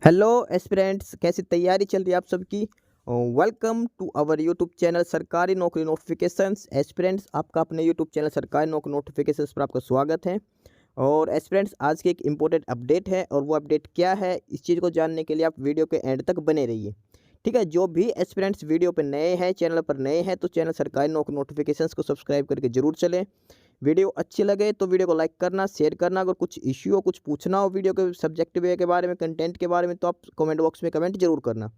Hello aspirants, कैसी तैयारी चल रही है आप सबकी। Welcome to our YouTube channel सरकारी नौकरी नोटिफिकेशंस। एस्पिरेंट्स, आपका अपने यूट्यूब चैनल सरकारी नौकरी नोटिफिकेशंस पर आपका स्वागत है। और एस्पिरेंट्स, आज की एक इम्पोर्टेंट अपडेट है और वो अपडेट क्या है, इस चीज़ को जानने के लिए आप वीडियो के एंड तक बने रहिए। ठीक है, जो भी एस्पिरेंट्स वीडियो पर नए हैं, चैनल पर नए हैं, तो चैनल सरकारी नौकरी नोटिफिकेशंस को सब्सक्राइब करके जरूर चलें। वीडियो अच्छी लगे तो वीडियो को लाइक करना, शेयर करना। अगर कुछ इश्यू हो, कुछ पूछना हो वीडियो के सब्जेक्ट वे के बारे में, कंटेंट के बारे में, तो आप कमेंट बॉक्स में कमेंट जरूर करना।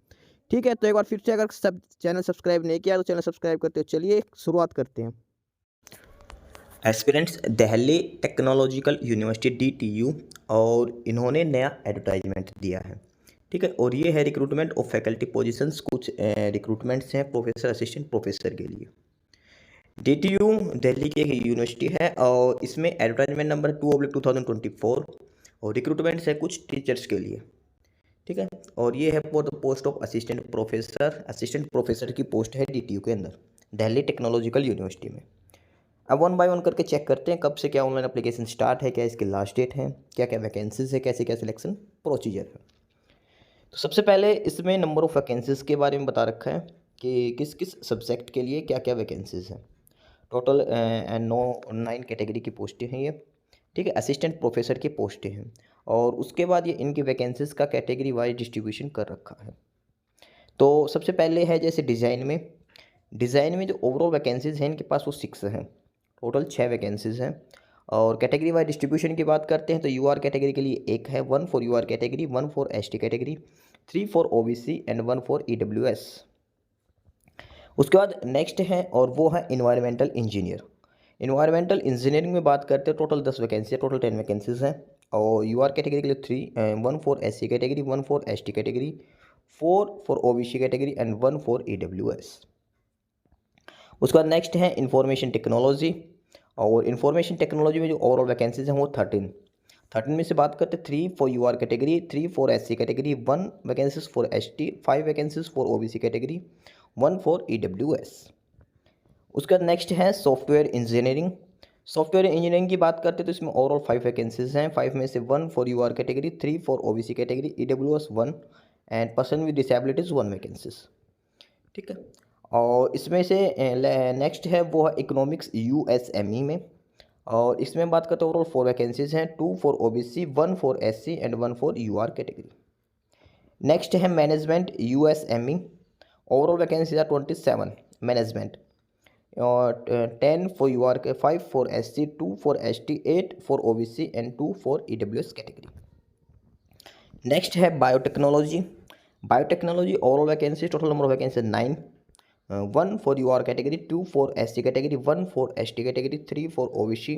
ठीक है, तो एक बार फिर से, अगर सब चैनल सब्सक्राइब नहीं किया तो चैनल सब्सक्राइब करते हो। चलिए शुरुआत करते हैं। Aspirants Delhi technological university DTU, और इन्होंने नया एडवर्टाइजमेंट दिया है। ठीक है, और ये है रिक्रूटमेंट ऑफ फैकल्टी पोजीशंस। कुछ रिक्रूटमेंट्स हैं प्रोफेसर, असिस्टेंट प्रोफेसर के लिए। DTU दिल्ली की एक यूनिवर्सिटी है और इसमें एडवर्टाइजमेंट नंबर 2/2024 और रिक्रूटमेंट्स है कुछ टीचर्स के लिए। ठीक है, और ये है for the post of assistant professor. Assistant professor की पोस्ट है DTU के अंदर, दिल्ली टेक्नोलॉजिकल यूनिवर्सिटी में। अब वन बाय वन करके चेक करते हैं कब से क्या ऑनलाइन एप्लीकेशन स्टार्ट है, क्या इसकी लास्ट डेट है, क्या क्या वैकेंसीज है, कैसे क्या सिलेक्शन प्रोसीजर है। तो सबसे पहले इसमें नंबर ऑफ वैकेंसीज के बारे में बता रखा है कि किस किस सब्जेक्ट के लिए क्या क्या वैकेंसीज हैं। टोटल 9 कैटेगरी की पोस्टें हैं ये। ठीक है, असिस्टेंट प्रोफेसर की पोस्टें हैं। और उसके बाद ये इनकी वैकेंसीज का कैटेगरी वाइज डिस्ट्रीब्यूशन कर रखा है। तो सबसे पहले है जैसे डिज़ाइन में जो ओवरऑल वैकेंसीज हैं इनके पास वो 6 हैं। टोटल 6 वैकेंसीज हैं। और कैटेगरी वाइज डिस्ट्रीब्यूशन की बात करते हैं तो UR कैटेगरी के लिए 1 है, 1 for UR category, 1 for ST category, 3 for OBC and 1 for EWS। उसके बाद नेक्स्ट है और वो है इन्वायरमेंटल इंजीनियर। इन्वायरमेंटल इंजीनियरिंग में बात करते हैं टोटल 10 वैकेंसी है, टोटल 10 वैकेंसीज हैं। और UR कैटेगरी के लिए 3, 1 for SC category, 1 for ST category, 4 for OBC category and 1 for EWS। उसके बाद नेक्स्ट है इंफॉर्मेशन टेक्नोलॉजी। और इंफॉर्मेशन टेक्नोलॉजी में जो ओवरऑल वैकेंसीज हैं वो 13 में से बात करते हैं 3 for UR category, 3 for SC category, 1 vacancies for ST, 5 vacancies for OBC category, 1 for EWS। उसके बाद नेक्स्ट है सॉफ्टवेयर इंजीनियरिंग। सॉफ्टवेयर इंजीनियरिंग की बात करते हैं तो इसमें ओवरऑल 5 वैकेंसीज हैं। 5 में से 1 for UR category, 3 for OBC category, EWS 1 and person with disabilities 1 vacancies. ठीक है, और इसमें से नेक्स्ट है वो है इकोनॉमिक्स USME में। और इसमें बात करते हैं ओवरऑल 4 वैकेंसीज हैं, 2 for OBC, 1 for SC and 1 for UR category. Next है management USME। Overall vacancies are 27 management. और 10 फॉर UR के, 5 for SC, 2 for ST, 8 for OBC and 2 for EWS category. Next है biotechnology. Biotechnology overall vacancy, total number of vacancy 9। 1 for UR category, 2 for SC category, 1 for ST category, 3 for OBC,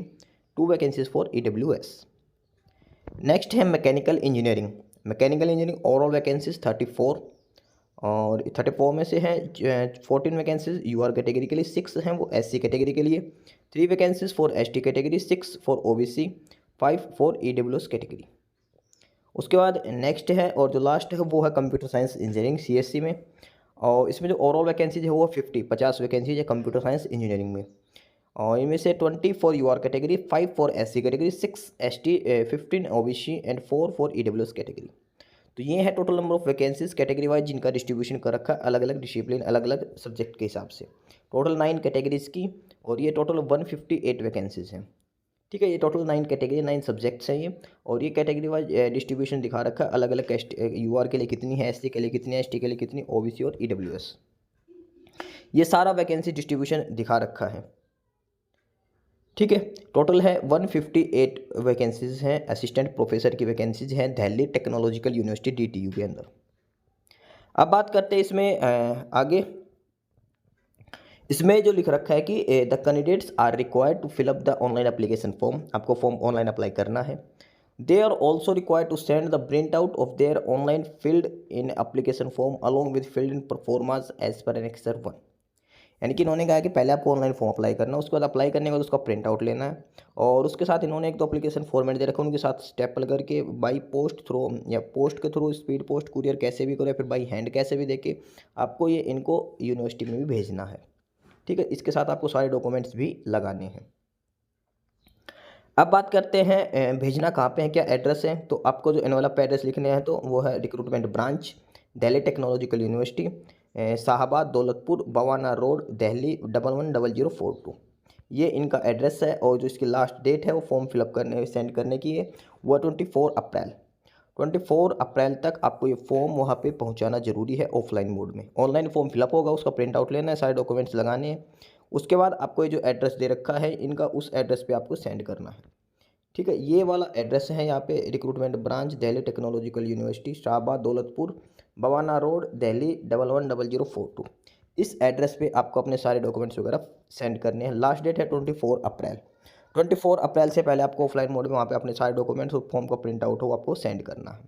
2 vacancies for EWS। Next है mechanical engineering. Mechanical engineering overall vacancies 34। और 34 में से है 14 vacancies UR category के लिए, 6 हैं वो SC category के लिए, 3 vacancies for ST category, 6 for OBC, 5 for EWS category. उसके बाद नेक्स्ट है और जो लास्ट है वो है कंप्यूटर साइंस इंजीनियरिंग CSC में। और इसमें जो ओवरऑल वैकेंसीज है वो 50 वैकेंसीज है कंप्यूटर साइंस इंजीनियरिंग में। और इनमें से 20 for UR category, 5 for SC category, 6 ST, 15 OBC and 4 for EWS category. तो ये है total number of vacancies category wise जिनका डिस्ट्रीब्यूशन कर रखा है अलग अलग डिसिप्लिन, अलग अलग सब्जेक्ट के हिसाब से। टोटल 9 कैटेगरीज की, और ये टोटल 158 वैकेंसीज हैं। ठीक है, ये टोटल 9 कैटेगरी, 9 सब्जेक्ट्स हैं ये। और ये कैटेगरी वाइज डिस्ट्रीब्यूशन दिखा रखा है अलग अलग। UR के लिए कितनी है, SC के लिए कितनी है, ST के लिए कितनी, OBC और EWS। ये सारा वैकेंसी डिस्ट्रीब्यूशन दिखा रखा है। ठीक है, टोटल है 158 वैकेंसीज हैं, असिस्टेंट प्रोफेसर की वैकेंसीज हैं दिल्ली टेक्नोलॉजिकल यूनिवर्सिटी DTU के अंदर। अब बात करते हैं इसमें आगे। इसमें जो लिख रखा है कि the candidates are required to fill up the online application form. आपको फॉर्म ऑनलाइन अप्लाई करना है। They are also required to send the print out of their online filled in application form along with filled in performance as per annexure 1। यानी कि इन्होंने कहा कि पहले आपको ऑनलाइन फॉर्म अप्लाई करना है, उसके बाद अप्लाई करने के बाद उसका प्रिंट आउट लेना है। और उसके साथ इन्होंने एक तो एप्लीकेशन फॉर्मेट दे रखा है, उनके साथ स्टेपल करके बाई पोस्ट थ्रू या पोस्ट के थ्रू, स्पीड पोस्ट, कुरियर कैसे भी करो या फिर बाई हैंड कैसे भी देके आपको ये इनको यूनिवर्सिटी में भी भेजना है। ठीक है, इसके साथ आपको सारे डॉक्यूमेंट्स भी लगाने हैं। अब बात करते हैं भेजना कहाँ पे है, क्या एड्रेस है। तो आपको जो एनवलप पे एड्रेस लिखने हैं तो वो है recruitment branch, Delhi technological university, Shahbad Daulatpur, Bawana road, Delhi 110042। ये इनका एड्रेस है। और जो इसकी लास्ट डेट है वो फॉर्म फिलअप करने सेंड करने की है, वो 24 अप्रैल। 24 अप्रैल तक आपको ये फॉर्म वहाँ पे पहुँचाना जरूरी है ऑफलाइन मोड में। ऑनलाइन फॉर्म फिलअप होगा, उसका प्रिंट आउट लेना है, सारे डॉक्यूमेंट्स लगाने हैं। उसके बाद आपको ये जो एड्रेस दे रखा है इनका, उस एड्रेस पे आपको सेंड करना है। ठीक है, ये वाला एड्रेस है यहाँ पे, recruitment branch, Delhi technological university, Shahbad Daulatpur, Bawana road, Delhi 110042। इस एड्रेस पे आपको अपने सारे डॉक्यूमेंट्स वगैरह सेंड करने हैं। लास्ट डेट है 24 अप्रैल। 24 अप्रैल से पहले आपको ऑफलाइन मोड में वहाँ पे अपने सारे डॉक्यूमेंट्स और फॉर्म का प्रिंट आउट हो आपको सेंड करना है।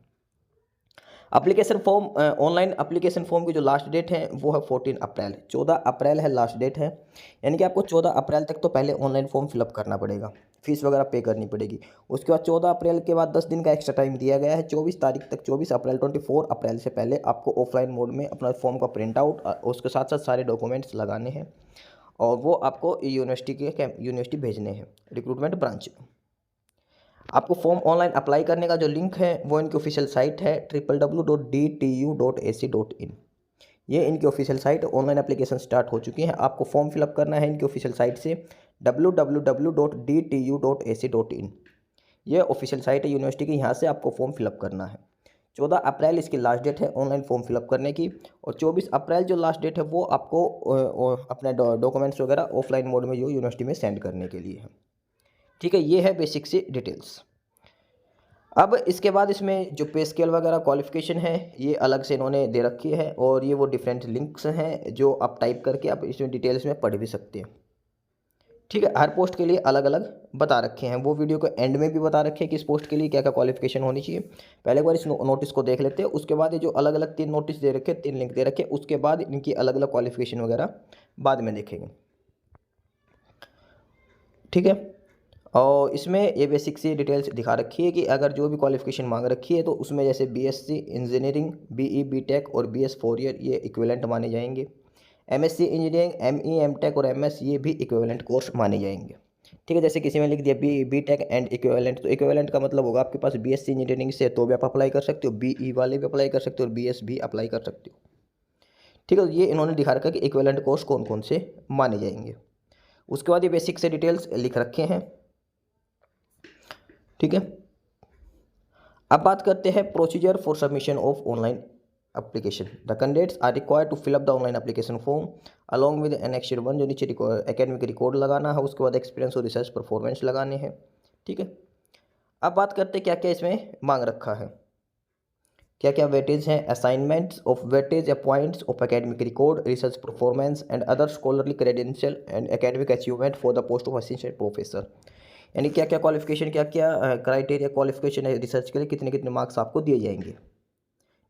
Application form, online application form की जो लास्ट डेट है वो है 14 अप्रैल। 14 अप्रैल है लास्ट डेट है, यानी कि आपको 14 अप्रैल तक तो पहले ऑनलाइन फॉर्म फिलअप करना पड़ेगा, फीस वगैरह पे करनी पड़ेगी। उसके बाद 14 अप्रैल के बाद 10 दिन का एक्स्ट्रा टाइम दिया गया है, 24 तारीख तक, 24 अप्रैल 24 अप्रैल से पहले आपको ऑफलाइन मोड में अपना फॉर्म का प्रिंट आउट, उसके साथ साथ सारे डॉक्यूमेंट्स लगाने हैं और वो आपको यूनिवर्सिटी भेजने हैं रिक्रूटमेंट ब्रांच में। आपको फॉर्म ऑनलाइन अप्लाई करने का जो लिंक है वो इनकी ऑफिशियल साइट है www.dtu.ac.in। ये इनकी official site, online application start हो चुकी है। आपको फॉर्म फिलअप करना है इनकी ऑफिशियल साइट से www.dtu.ac.in। ये ऑफिशियल साइट है यूनिवर्सिटी की, यहाँ से आपको फॉर्म फिलअप करना है। 14 अप्रैल इसकी लास्ट डेट है ऑनलाइन फॉर्म फिलअप करने की, और 24 अप्रैल जो लास्ट डेट है वो आपको अपने डॉक्यूमेंट्स वगैरह ऑफलाइन मोड में जो यूनिवर्सिटी में सेंड करने के लिए है। ठीक है, ये है बेसिक सी डिटेल्स। अब इसके बाद इसमें जो पे स्केल वगैरह क्वालिफिकेशन है ये अलग से इन्होंने दे रखी है, और ये वो डिफरेंट लिंक्स हैं जो आप टाइप करके आप इसमें डिटेल्स में पढ़ भी सकते हैं। ठीक है, हर पोस्ट के लिए अलग अलग बता रखे हैं, वो वीडियो को एंड में भी बता रखे हैं कि इस पोस्ट के लिए क्या क्या क्वालिफिकेशन होनी चाहिए। पहले एक बार इस नोटिस को देख लेते हैं, उसके बाद ये जो अलग अलग 3 नोटिस दे रखे, 3 लिंक दे रखे, उसके बाद इनकी अलग अलग क्वालिफिकेशन वगैरह बाद में देखेंगे। ठीक है, और इसमें ये बेसिक सी डिटेल्स दिखा रखी है कि अगर जो भी क्वालिफिकेशन मांग रखी है तो उसमें जैसे बीएससी इंजीनियरिंग, बीई बीटेक और बीएस 4 ईयर ये इक्विवेलेंट माने जाएंगे। एमएससी इंजीनियरिंग, एमई एमटेक और एमएस ये भी इक्विवेलेंट कोर्स माने जाएंगे। ठीक है, जैसे किसी में लिख दिया बी बीटेक एंड इक्विवेलेंट, तो इक्विवेलेंट का मतलब होगा आपके पास बीएससी इंजीनियरिंग से तो भी आप अप्लाई कर सकते हो, बीई वाले भी अप्लाई कर सकते हो और बीएस भी अप्लाई कर सकते हो। ठीक है, ये इन्होंने दिखा रखा है कि इक्विवेलेंट कोर्स कौन कौन से माने जाएंगे। उसके बाद ये बेसिक से डिटेल्स लिख रखे हैं। ठीक है, अब बात करते हैं procedure for submission of online application. The candidates are required to fill up the online application form along with annexed 1, जो नीचे एकेडमिक रिकॉर्ड लगाना है, उसके बाद एक्सपीरियंस और रिसर्च परफॉर्मेंस लगाने हैं। ठीक है, अब बात करते हैं क्या क्या इसमें मांग रखा है, क्या क्या वेटेज हैं। असाइनमेंट्स ऑफ वेटेज या points of academic record, research performance and other scholarly credential and academic achievement for the post of assistant professor. यानी क्या क्या क्वालिफिकेशन, क्या क्या क्राइटेरिया क्वालिफिकेशन है रिसर्च के लिए, कितने कितने मार्क्स आपको दिए जाएंगे।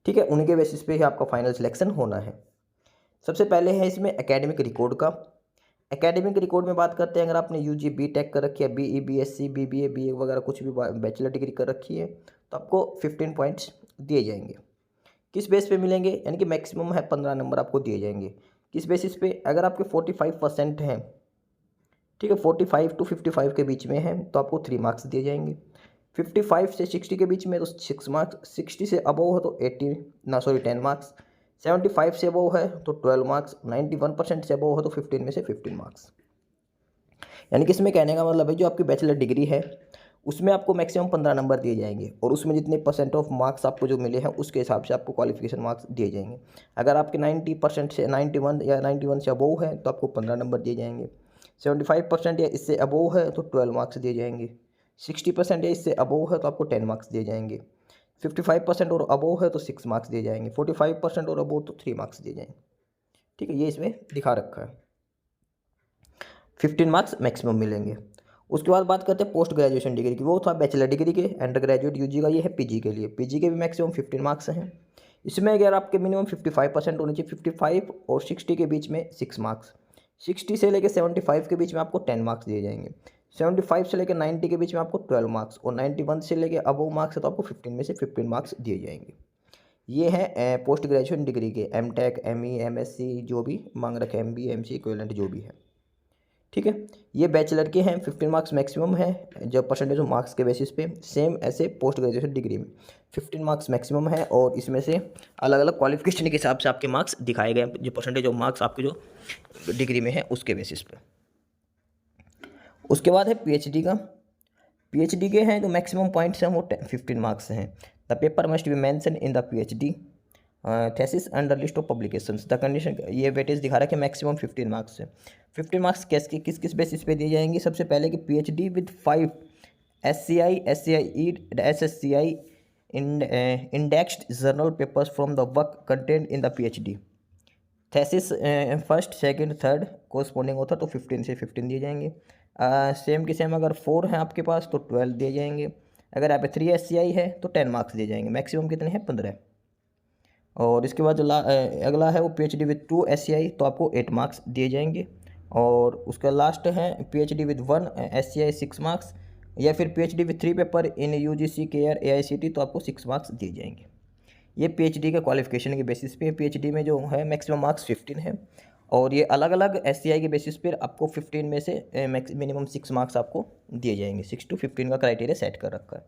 ठीक है, उनके बेसिस पे ही आपका फाइनल सिलेक्शन होना है। सबसे पहले है इसमें एकेडमिक रिकॉर्ड का। एकेडमिक रिकॉर्ड में बात करते हैं, अगर आपने यूजी बीटेक कर रखी है, बीई बीएससी बीबीए बीए वगैरह कुछ भी बैचलर डिग्री कर रखी है, तो आपको 15 पॉइंट्स दिए जाएंगे। किस बेस पे मिलेंगे, यानी कि मैक्सिमम है 15 नंबर आपको दिए जाएंगे। किस बेसिस पे, अगर आपके 45% हैं, ठीक है, 45 to 55 के बीच में है तो आपको 3 मार्क्स दिए जाएंगे। 55 से 60 के बीच में तो 6 मार्क्स, 60 से अबव है तो 10 मार्क्स, 75 से अबव है तो 12 मार्क्स, 91% से अबव है तो 15 में से 15 मार्क्स। यानी कि इसमें कहने का मतलब है जो आपकी बैचलर डिग्री है उसमें आपको मैक्सिमम 15 नंबर दिए जाएंगे, और उसमें जितने % ऑफ मार्क्स आपको जो मिले हैं उसके हिसाब से आपको क्वालिफिकेशन मार्क्स दिए जाएंगे। अगर आपके 90% से 91 या 91 से अबव है तो आपको 15 नंबर दिए जाएंगे। 75% या इससे अबोव है तो 12 मार्क्स दिए जाएंगे। 60% या इससे अबोव है तो आपको 10 मार्क्स दिए जाएंगे। 55% और अबोव है तो 6 मार्क्स दिए जाएंगे। 45% और अबोव तो 3 मार्क्स दिए जाएंगे। ठीक है, ये इसमें दिखा रखा है। 15 मार्क्स मैक्सिमम मिलेंगे। उसके बाद बात करते हैं पोस्ट ग्रेजुएशन डिग्री की, वो था बैचलर डिग्री के, अंडर ग्रेजुएट यूजी का, ये है पीजी के लिए। पीजी के भी मैक्सिमम 15 मार्क्स हैं। इसमें अगर आपके मिनिमम 55% होने चाहिए, 55 और 60 के बीच में 6 मार्क्स, 60 से लेकर 75 के बीच में आपको 10 मार्क्स दिए जाएंगे, 75 से लेकर 90 के बीच में आपको 12 मार्क्स, और 91 से लेकर अबव मार्क्स है तो आपको 15 में से 15 मार्क्स दिए जाएंगे। ये है पोस्ट ग्रेजुएशन डिग्री के, एमटेक एमई एमएससी जो भी मांग रखे, एमबीए एमसी इक्विवेलेंट जो भी है। ठीक है। ये बैचलर के हैं, 15 मार्क्स मैक्सिमम है जो परसेंटेज ऑफ मार्क्स के बेसिस पे। सेम ऐसे पोस्ट ग्रेजुएशन डिग्री में 15 मार्क्स मैक्सिमम है, और इसमें से अलग अलग क्वालिफिकेशन के हिसाब से आपके मार्क्स दिखाए गए, जो परसेंटेज ऑफ मार्क्स आपके जो डिग्री में है उसके बेसिस पे। उसके बाद है पीएचडी का। पीएचडी के हैं जो मैक्सिमम पॉइंट्स हैं वो 15 मार्क्स हैं। The paper must be mention in the PhD thesis under list of publications. The condition, ये वेटेज दिखा रहा है कि मैक्सिमम 15 मार्क्स है। 15 मार्क्स किस किस बेसिस पे दिए जाएंगे? सबसे पहले कि PhD with 5 SCI, SCIE, SSCI indexed journal papers from the work contained in the PhD. Thesis first second third corresponding author तो 15 से 15 दिए जाएंगे। सेम के सेम अगर 4 हैं आपके पास तो 12 दिए जाएंगे। अगर यहाँ पे 3 SCI है तो 10 मार्क्स दिए जाएंगे। मैक्सिमम कितने हैं? 15। और इसके बाद जो अगला है वो पीएचडी विद 2 SCI तो आपको 8 मार्क्स दिए जाएंगे। और उसका लास्ट है पीएचडी विद 1 SCI 6 मार्क्स, या फिर PhD with 3 paper in UGC care AICT तो आपको 6 मार्क्स दिए जाएंगे। ये पीएचडी के क्वालिफिकेशन के बेसिस पे, पीएचडी में जो है मैक्सिमम मार्क्स 15 है, और ये अलग अलग SCI के बेसिस पे आपको 15 में से मिनिमम 6 मार्क्स आपको दिए जाएंगे। 6 to 15 का क्राइटेरिया सेट कर रखा है।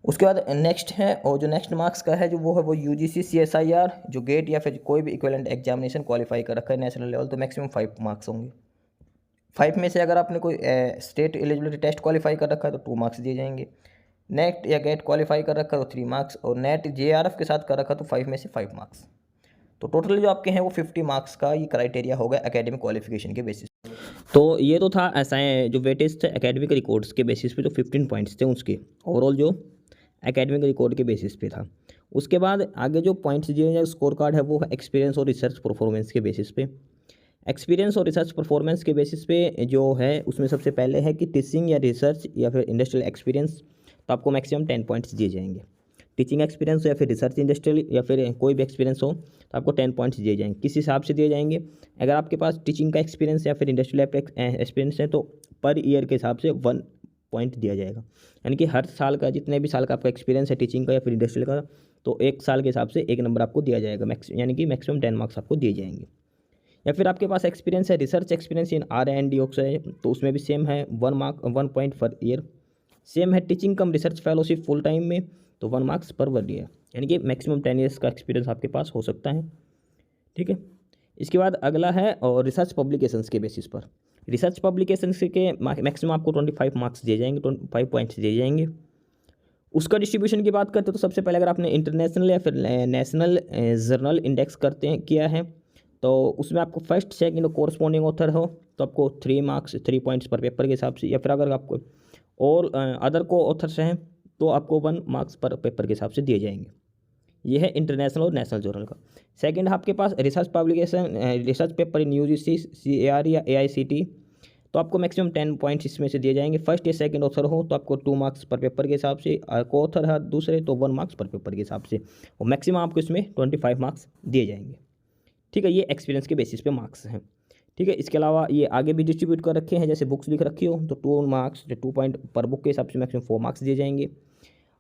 उसके बाद नेक्स्ट है, और जो नेक्स्ट मार्क्स का है जो वो है वो UGC CSIR जो गेट या फिर कोई भी इक्विवेलेंट एग्जामिनेशन क्वालिफाई कर रखा है नेशनल लेवल तो मैक्सिमम 5 मार्क्स होंगे। 5 में से अगर आपने कोई स्टेट एलिजिबिलिटी टेस्ट क्वालिफाई कर रखा है तो 2 मार्क्स दिए जाएंगे। नेट या गेट क्वालिफाई कर रखा है तो 3 मार्क्स, और नेट JRF के साथ कर रखा तो 5 में से 5 मार्क्स। तो टोटल जो आपके हैं वो 50 मार्क्स का ये क्राइटेरिया होगा एकेडमिक क्वालिफिकेशन के बेसिस। तो ये तो था ऐसा है जो वेटेज थे एकेडमिक रिकॉर्ड्स के बेसिस पे, जो 15 पॉइंट्स थे उसके ओवरऑल जो एकेडमिक रिकॉर्ड के बेसिस पे था। उसके बाद आगे जो पॉइंट्स दिए जाए स्कोर कार्ड है वो है एक्सपीरियंस और रिसर्च परफॉर्मेंस के बेसिस पे। एक्सपीरियंस और रिसर्च परफॉर्मेंस के बेसिस पे जो है उसमें सबसे पहले है कि टीचिंग या रिसर्च या फिर इंडस्ट्रियल एक्सपीरियंस तो आपको मैक्सिमम 10 पॉइंट्स दिए जाएंगे। टीचिंग एक्सपीरियंस हो या फिर रिसर्च इंडस्ट्रियल या फिर कोई भी एक्सपीरियंस हो तो आपको 10 पॉइंट्स दिए जाएंगे। किस हिसाब से दिए जाएंगे? अगर आपके पास टीचिंग का एक्सपीरियंस या फिर इंडस्ट्रियल एक्सपीरियंस है तो पर ईयर के हिसाब से 1 पॉइंट दिया जाएगा। यानी कि हर साल का जितने भी साल का आपका एक्सपीरियंस है टीचिंग का या फिर इंडस्ट्रियल का तो 1 साल के हिसाब से 1 नंबर आपको दिया जाएगा। यानी कि मैक्सिमम 10 मार्क्स आपको दिए जाएंगे। या फिर आपके पास एक्सपीरियंस है रिसर्च एक्सपीरियंस इन R&D है तो उसमें भी सेम है 1 पॉइंट पर ईयर। सेम है टीचिंग कम रिसर्च फेलोशिप फुल टाइम में तो 1 मार्क्स पर 1 ईयर, यानी कि मैक्सिमम 10 ईयर्स का एक्सपीरियंस आपके पास हो सकता है। ठीक है। इसके बाद अगला है और रिसर्च पब्लिकेशंस के बेसिस पर। रिसर्च पब्लिकेशंस के मैक्सिमम आपको 25 मार्क्स दिए जाएंगे, 25 पॉइंट्स दिए जाएंगे। उसका डिस्ट्रीब्यूशन की बात करते हैं तो सबसे पहले अगर आपने इंटरनेशनल या फिर नेशनल जर्नल इंडेक्स किया है तो उसमें आपको फर्स्ट सेकंड कोरस्पॉन्डिंग ऑथर हो तो आपको 3 पॉइंट्स पर पेपर के हिसाब से, या फिर अगर आपको और अदर को ऑथर्स हैं तो आपको 1 मार्क्स पर पेपर के हिसाब से दिए जाएंगे। ये है इंटरनेशनल और नेशनल जर्नल का। सेकंड आपके पास research publication research paper in UGC CAR या AICT तो आपको मैक्सिमम 10 पॉइंट्स इसमें से दिए जाएंगे। फर्स्ट या सेकंड ऑथर हो तो आपको 2 मार्क्स पर पेपर के हिसाब से, को ऑथर है दूसरे तो 1 मार्क्स पर पेपर के हिसाब से, और मैक्सिमम आपको इसमें 25 मार्क्स दिए जाएंगे। ठीक है। ये एक्सपीरियंस के बेसिस पे मार्क्स हैं। ठीक है। इसके अलावा ये आगे भी डिस्ट्रीब्यूट कर रखे हैं, जैसे बुक्स लिख रखी हो तो 2 मार्क्स 2 पॉइंट पर बुक के हिसाब से मैक्सिमम 4 मार्क्स दिए जाएंगे।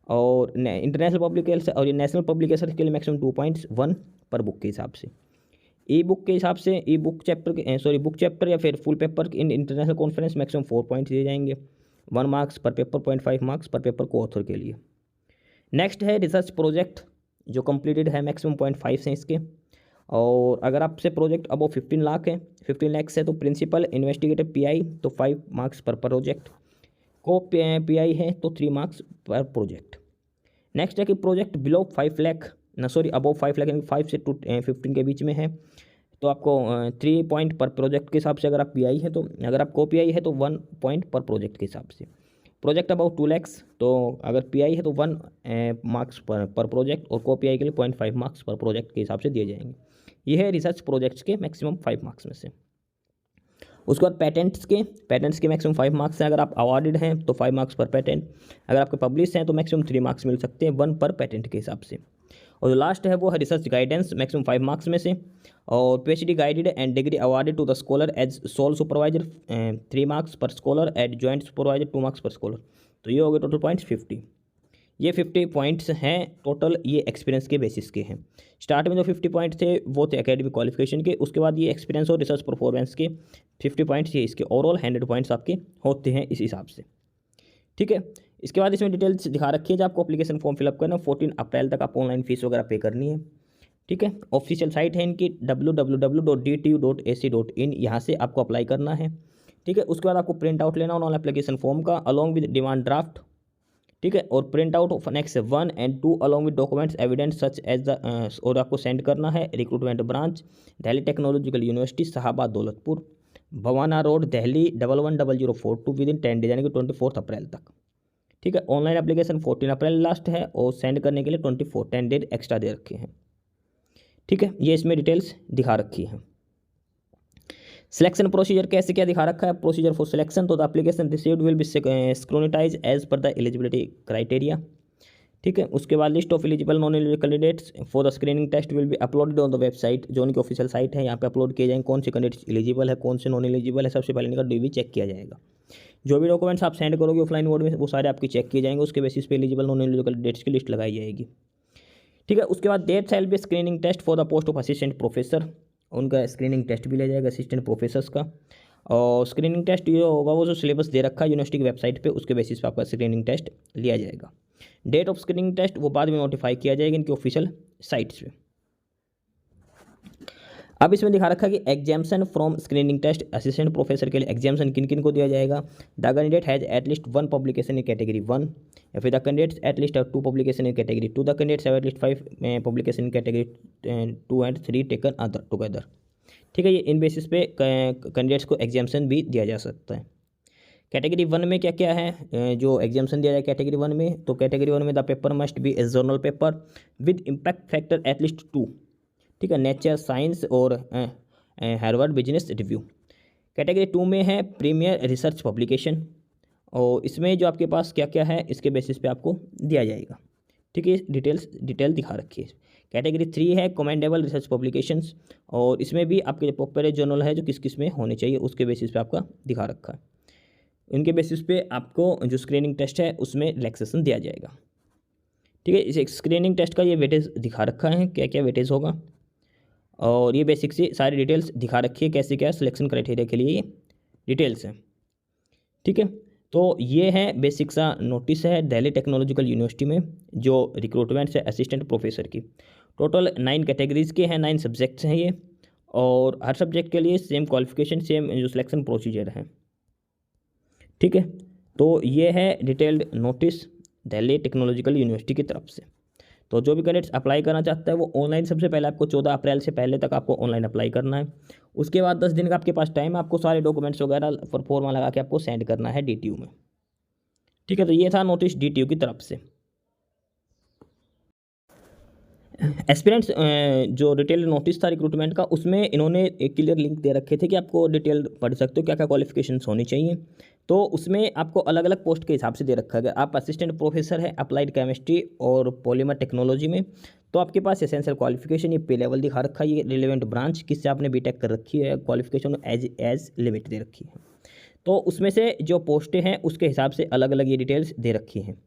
और इंटरनेशनल पब्लिकेशन और नेशनल पब्लिकेशन के लिए मैक्सिमम 2 पॉइंट्स 1 पर बुक के हिसाब से। ई बुक के हिसाब से बुक चैप्टर या फिर full paper in international conference maximum 4 points दिए जाएंगे। 1 मार्क्स पर पेपर, 0.5 मार्क्स पर पेपर को ऑथर के लिए। नेक्स्ट है रिसर्च प्रोजेक्ट जो कंप्लीटेड है, मैक्सिमम 0.5 हैं इसके। और अगर आपसे प्रोजेक्ट अबव 15 लाख है, 15 लैक्स है तो प्रिंसिपल इन्वेस्टिगेटिव PI तो 5 मार्क्स पर प्रोजेक्ट, को PI है तो 3 मार्क्स पर प्रोजेक्ट। नेक्स्ट है कि project below 5 lakh above 5 lakh यानी 5 से 15 के बीच में है तो आपको 3 पॉइंट पर प्रोजेक्ट के हिसाब से, अगर आप PI है तो, अगर आप को PI है तो 1 पॉइंट पर प्रोजेक्ट के हिसाब से। प्रोजेक्ट अबाउट 2 लैक्स तो अगर PI है तो 1 मार्क्स पर प्रोजेक्ट, और को PI के लिए 0.5 मार्क्स पर प्रोजेक्ट के हिसाब से दिए जाएंगे। ये है रिसर्च प्रोजेक्ट्स के मैक्सिमम 5 मार्क्स में से। उसके बाद पैटेंट्स के मैक्सिमम 5 मार्क्स हैं। अगर आप अवार्डेड हैं तो 5 मार्क्स पर पैटेंट, अगर आपके पब्लिश हैं तो मैक्सिमम 3 मार्क्स मिल सकते हैं 1 पर पैटेंट के हिसाब से। और जो लास्ट है वो है रिसर्च गाइडेंस मैक्सिमम 5 मार्क्स में से। और PhD guided and degree awarded to the scholar as sole supervisor 3 marks per scholar and joint supervisor 2 marks per scholar. तो ये हो गए टोटल पॉइंट्स 50। ये 50 पॉइंट्स हैं टोटल, ये एक्सपीरियंस के बेसिस के हैं। स्टार्ट में जो 50 पॉइंट थे वो थे एकेडमिक क्वालिफिकेशन के, उसके बाद ये एक्सपीरियंस और रिसर्च परफॉर्मेंस के 50 पॉइंट्स, ये इसके ओवरऑल 100 पॉइंट्स आपके होते हैं इस हिसाब से। ठीक है, इसके बाद इसमें डिटेल्स दिखा रखी है, जब आपको एप्लीकेशन फॉर्म फिलअप करना 14 अप्रैल तक आपको ऑनलाइन फीस वगैरह पे करनी है। ठीक है, ऑफिशियल साइट है इनकी www.dtu.ac.in, यहाँ से आपको अप्लाई करना है। ठीक है, उसके बाद आपको प्रिंट आउट लेना ऑनलाइन एप्लीकेशन फॉर्म का अलॉन्ग विद डिमांड ड्राफ्ट। ठीक है, और print out of next 1 and 2 along with documents evidence such as the, और आपको सेंड करना है recruitment branch, Delhi technological university, Shahbad Daulatpur, Bawana road, Delhi 111042 within 10 days, यानी कि 24 अप्रैल तक। ठीक है, ऑनलाइन एप्लीकेशन 14 अप्रैल लास्ट है और सेंड करने के लिए 10 डेज एक्स्ट्रा दे रखे हैं। ठीक है, ये इसमें डिटेल्स दिखा रखी है। सिलेक्शन प्रोसीजर कैसे क्या दिखा रखा है, प्रोसीजर फॉर सिलेक्शन, तो the application received will be scrutinize as per the eligibility criteria. ठीक है, उसके बाद list of eligible non eligible candidates for the screening test will be uploaded on the website, जो उनकी ऑफिशियल साइट है, यहाँ पे अपलोड किए जाएंगे कौन से कैंडिडेट्स एलिजिबल है, कौन से नॉन एलिजिबल है। सबसे पहले इनका DV चेक किया जाएगा, जो भी डॉक्यूमेंट्स आप सेंड करोगे ऑफलाइन मोड में वो सारे आपके चेक किए जाएंगे, उसके बेसिस पे एलिजिबल नॉन एलिजिबल कैंडिडेट्स की लिस्ट लगाई जाएगी। ठीक है, उसके बाद date shall be screening test for the post of assistant professor, उनका स्क्रीनिंग टेस्ट भी लिया जाएगा असिस्टेंट प्रोफेसर्स का। और स्क्रीनिंग टेस्ट ये होगा, वो जो सिलेबस दे रखा है यूनिवर्सिटी की वेबसाइट पे, उसके बेसिस पे आपका स्क्रीनिंग टेस्ट लिया जाएगा। डेट ऑफ स्क्रीनिंग टेस्ट वो बाद में नोटिफाई किया जाएगा इनकी ऑफिशियल साइट्स पे। अब इसमें दिखा रखा है कि exemption from screening test assistant professor के लिए एग्जाम्सन किन किन को दिया जाएगा। The candidate has at least 1 publication in category 1, या फिर the candidates at least 2 publication in category 2, the candidates have at least 5 publication in category 2 and 3 taken other together. ठीक है, ये इन बेसिस पे कैंडिडेट्स को एग्जाम्सन भी दिया जा सकता है। कैटेगरी 1 में क्या क्या है जो एग्जाम्सन दिया जाए कैटेगरी 1 में, तो कैटेगरी 1 में the paper must be A journal paper with impact factor at least 2। ठीक है, नेचर, साइंस और हार्वर्ड बिजनेस रिव्यू। कैटेगरी 2 में है प्रीमियर रिसर्च पब्लिकेशन, और इसमें जो आपके पास क्या क्या है इसके बेसिस पे आपको दिया जाएगा। ठीक है, डिटेल दिखा रखी है। कैटेगरी 3 है कमेंडेबल रिसर्च पब्लिकेशंस, और इसमें भी आपके जो पॉपुलर जर्नल है जो किस किस में होने चाहिए उसके बेसिस पे आपका दिखा रखा है। उनके बेसिस पे आपको जो स्क्रीनिंग टेस्ट है उसमें रिलैक्सेशन दिया जाएगा। ठीक है, इस स्क्रीनिंग टेस्ट का ये वेटेज दिखा रखा है, क्या क्या वेटेज होगा, और ये बेसिक से सारी डिटेल्स दिखा रखी है कैसे क्या सिलेक्शन क्राइटेरिया के लिए ये डिटेल्स हैं। ठीक है, तो ये है बेसिक सा नोटिस है दिल्ली टेक्नोलॉजिकल यूनिवर्सिटी में जो रिक्रूटमेंट्स है असिस्टेंट प्रोफेसर की। टोटल 9 कैटेगरीज़ के हैं, 9 सब्जेक्ट्स हैं ये, और हर सब्जेक्ट के लिए सेम क्वालिफिकेशन, सेम जो सिलेक्शन प्रोसीजर है। ठीक है, तो ये है detailed notice Delhi technological university की तरफ से। तो जो भी कैंडिडेट्स अप्लाई करना चाहता है वो ऑनलाइन, सबसे पहले आपको 14 अप्रैल से पहले तक आपको ऑनलाइन अप्लाई करना है। उसके बाद 10 दिन का आपके पास टाइम है, आपको सारे डॉक्यूमेंट्स वगैरह फॉर्मा लगा के आपको सेंड करना है DTU में। ठीक है, तो ये था नोटिस DTU की तरफ से। एस्पिरेंट्स जो डिटेल नोटिस था रिक्रूटमेंट का, उसमें इन्होंने एक क्लियर लिंक दे रखे थे कि आपको डिटेल पढ़ सकते हो क्या क्या क्वालिफिकेशंस होनी चाहिए। तो उसमें आपको अलग अलग पोस्ट के हिसाब से दे रखा है। अगर आप असिस्टेंट प्रोफेसर है अप्लाइड केमिस्ट्री और पॉलीमर टेक्नोलॉजी में, तो आपके पास एसेंशियल क्वालिफिकेशन ये पे लेवल दिखा रखा है, ये रिलेवेंट ब्रांच किससे आपने BTech कर रखी है, क्वालिफिकेशन एज लिमिट दे रखी है। तो उसमें से जो पोस्टें हैं उसके हिसाब से अलग अलग ये डिटेल्स दे रखी हैं।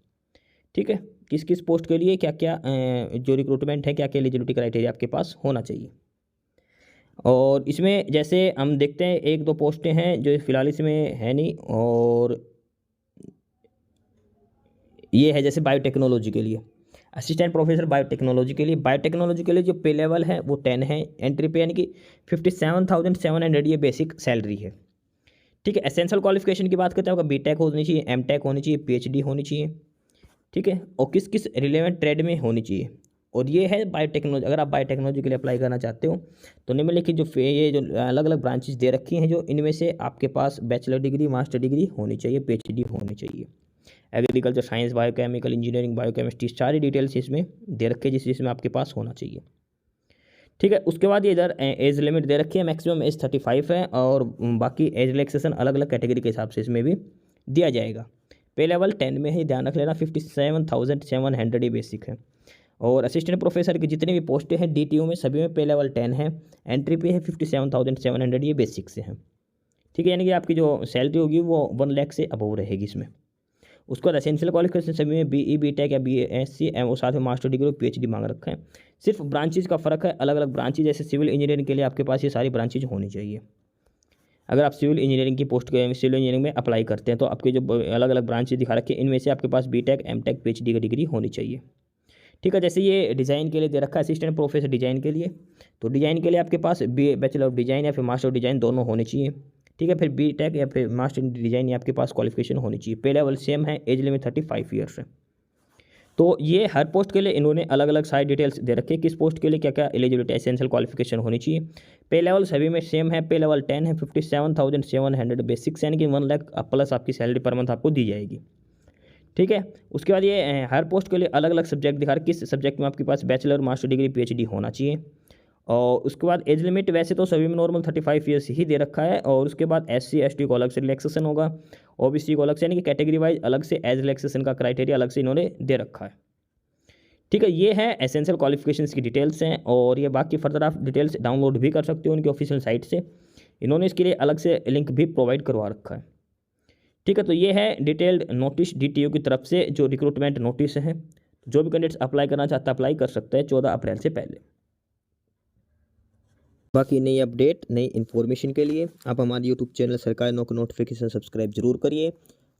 ठीक है, किस किस पोस्ट के लिए क्या क्या जो रिक्रूटमेंट है, क्या क्या एलिजिबिलिटी क्राइटेरिया आपके पास होना चाहिए। और इसमें जैसे हम देखते हैं 1-2 पोस्टें हैं जो फिलहाल इसमें है नहीं, और ये है जैसे बायोटेक्नोलॉजी के लिए असिस्टेंट प्रोफेसर बायोटेक्नोलॉजी के लिए। बायोटेक्नोलॉजी के लिए जो पे लेवल है वो 10 है, एंट्री पे यानी कि 57,700 ये बेसिक सैलरी है। ठीक है, एसेंशियल क्वालिफिकेशन की बात करते हैं, आपका BTech होनी चाहिए, MTech होनी चाहिए, PhD होनी चाहिए। ठीक है, और किस किस रिलेवेंट ट्रेड में होनी चाहिए। और ये है बायोटेक्नोलॉजी, अगर आप बायोटेक्नोलॉजी के लिए अप्लाई करना चाहते हो तो निम्नलिखित जो ये जो अलग अलग ब्रांचेस दे रखी हैं, जो इनमें से आपके पास बैचलर डिग्री, मास्टर डिग्री होनी चाहिए, PhD होनी चाहिए। Agriculture science, biochemical engineering, biochemistry, सारी डिटेल्स इसमें दे रखे जिसमें आपके पास होना चाहिए। ठीक है, उसके बाद ये इधर एज लिमिट दे रखी है, मैक्सिमम एज 35 है, और बाकी एज रिलैक्सेशन अलग अलग कैटेगरी के हिसाब से इसमें भी दिया जाएगा। पे लेवल 10 में ही ध्यान रख लेना, 57,700 ये बेसिक है। और असिस्टेंट प्रोफेसर की जितनी भी पोस्टें हैं DTU में सभी में पे लेवल 10 है, एंट्री पे है 57,700 ये बेसिक से है। ठीक है, यानी कि आपकी जो सैलरी होगी वो 1 लाख से अबव रहेगी इसमें। उसके बाद एसेंशियल क्वालिफिकेशन सभी में BE BTech या BSc और साथ में मास्टर डिग्री और PhD मांग रखा है। सिर्फ ब्रांचेज का फ़र्क है, अलग अलग ब्रांचेज, जैसे सिविल इंजीनियरिंग के लिए आपके पास ये सारी ब्रांचेज होनी चाहिए। अगर आप सिविल इंजीनियरिंग की पोस्ट सिविल इंजीनियरिंग में अप्लाई करते हैं तो आपके जो अलग अलग ब्रांचेज दिखा रखे हैं इनमें से आपके पास BTech MTech PhD की डिग्री होनी चाहिए। ठीक है, जैसे ये डिज़ाइन के लिए दे रखा है असिस्टेंट प्रोफेसर डिज़ाइन के लिए, तो डिज़ाइन के लिए आपके पास बैचलर ऑफ डिज़ाइन या फिर मास्टर ऑफ डिज़ाइन दोनों होने चाहिए। ठीक है, फिर BTech या फिर मास्टर इन डिज़ाइन आपके पास क्वालिफिकेशन होनी चाहिए। पे लेवल सेम है, एज लिमिट 35 ईयर्स है। तो ये हर पोस्ट के लिए इन्होंने अलग अलग सारी डिटेल्स दे रखी है, किस पोस्ट के लिए क्या क्या एलिजिबिलिटी एसेंशियल क्वालिफिकेशन होनी चाहिए। पे लेवल सभी में सेम है, पे लेवल 10 है, 57,700 बेसिक्स यानी कि 1 लाख प्लस आपकी सैलरी पर मंथ आपको दी जाएगी। ठीक है, उसके बाद ये हर पोस्ट के लिए अलग अलग सब्जेक्ट दिखा रहा है, किस सब्जेक्ट में आपके पास बैचलर मास्टर डिग्री PhD होना चाहिए। और उसके बाद एज लिमिट वैसे तो सभी में नॉर्मल 35 ईयर्स ही दे रखा है, और उसके बाद SC ST को अलग से रिलैक्सेशन होगा, OBC को अलग से, यानी कि कैटेगरी वाइज अलग से एज रिलैक्सेशन का क्राइटेरिया अलग से इन्होंने दे रखा है। ठीक है, ये है एसेंशियल क्वालिफिकेशंस की डिटेल्स हैं, और ये बाकी फर्दर आप डिटेल्स डाउनलोड भी कर सकते हो उनकी ऑफिशियल साइट से, इन्होंने इसके लिए अलग से लिंक भी प्रोवाइड करवा रखा है। ठीक है, तो ये है डिटेल्ड नोटिस DTU की तरफ से जो रिक्रूटमेंट नोटिस है, जो भी कैंडिडेट्स अप्लाई करना चाहता है अप्लाई कर सकता है 14 अप्रैल से पहले। बाकी नई अपडेट नई इन्फॉर्मेशन के लिए आप हमारे यूट्यूब चैनल सरकारी नौकरी नोटिफिकेशन सब्सक्राइब जरूर करिए,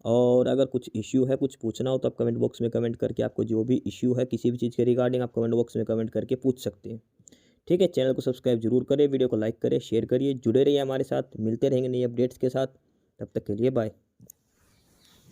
और अगर कुछ इश्यू है कुछ पूछना हो तो आप कमेंट बॉक्स में कमेंट करके आपको जो भी इश्यू है किसी भी चीज़ के रिगार्डिंग आप कमेंट बॉक्स में कमेंट करके पूछ सकते हैं। ठीक है, चैनल को सब्सक्राइब जरूर करें, वीडियो को लाइक करें, शेयर करिए, जुड़े रहिए हमारे साथ, मिलते रहेंगे नई अपडेट्स के साथ। तब तक के लिए बाय।